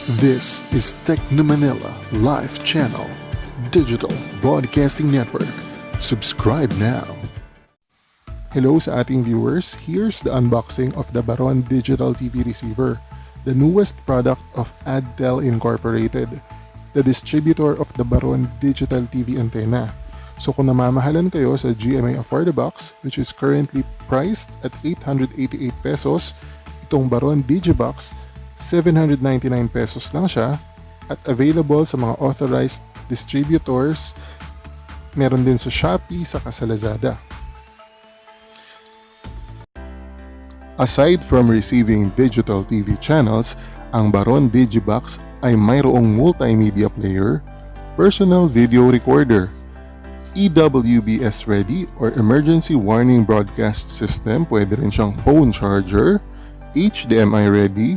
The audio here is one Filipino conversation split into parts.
This is Techno Manila Live Channel, Digital Broadcasting Network. Subscribe now. Hello sa ating viewers, here's the unboxing of the Baron Digital TV Receiver, the newest product of Adtel Incorporated, the distributor of the Baron Digital TV Antenna. So kung namamahalan kayo sa GMA Affordabox, which is currently priced at 888 pesos, itong Baron Digibox, 799 pesos lang siya at available sa mga authorized distributors. Meron din sa Shopee saka sa Lazada. Aside from receiving digital TV channels, ang Baron Digibox ay mayroong multimedia player, personal video recorder, EWBS ready or emergency warning broadcast system, pwede rin siyang phone charger, HDMI ready,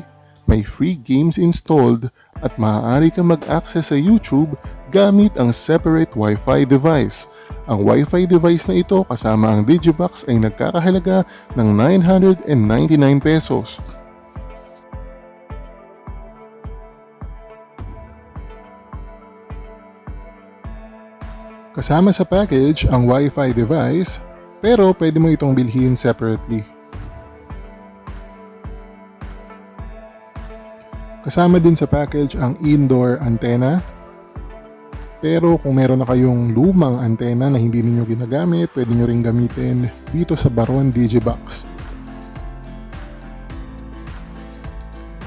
may free games installed at maaari kang mag-access sa YouTube gamit ang separate Wi-Fi device. Ang Wi-Fi device na ito kasama ang Digibox ay nagkakahalaga ng 999 pesos. Kasama sa package ang Wi-Fi device, pero pwede mo itong bilhin separately. Kasama din sa package ang indoor antenna. Pero kung meron na kayong lumang antenna na hindi ninyo ginagamit, pwede nyo rin gamitin dito sa Baron Digibox.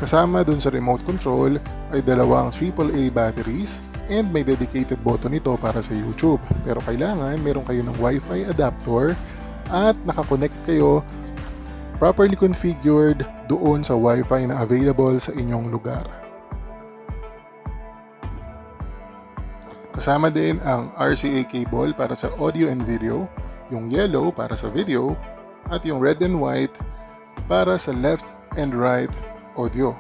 Kasama dun sa remote control ay dalawang AAA batteries and may dedicated button ito para sa YouTube. Pero kailangan meron kayo ng Wi-Fi adapter at nakakonect kayo properly configured doon sa Wi-Fi na available sa inyong lugar. Kasama din ang RCA cable para sa audio and video, yung yellow para sa video, at yung red and white para sa left and right audio.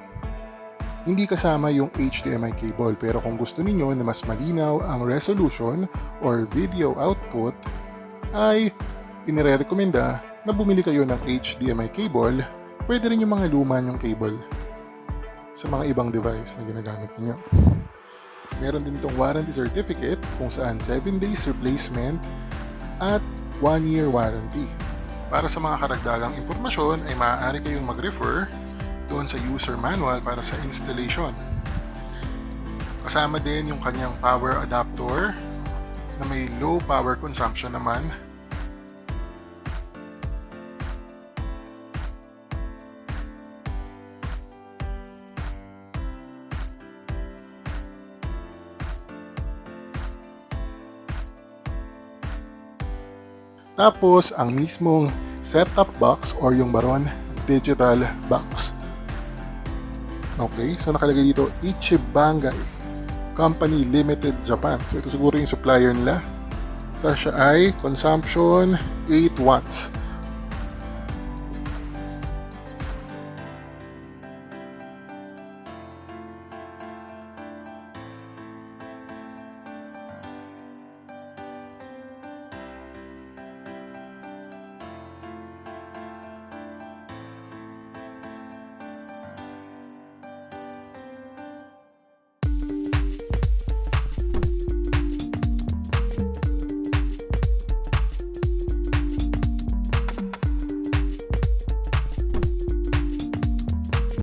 Hindi kasama yung HDMI cable, pero kung gusto niyo na mas malinaw ang resolution or video output, ay inirekomenda na bumili kayo ng HDMI cable. Pwede rin yung mga luma yung cable sa mga ibang device na ginagamit niyo. Meron din itong warranty certificate kung saan 7 days replacement at 1 year warranty. Para sa mga karagdagang impormasyon ay maaari kayong mag-refer doon sa user manual para sa installation. Kasama din yung kanyang power adapter na may low power consumption naman. Tapos, ang mismong setup box or yung Baron Digital Box. Okay, so nakalagay dito Ichibangai Company Limited Japan. So ito siguro yung supplier nila. Tapos siya ay consumption 8 watts.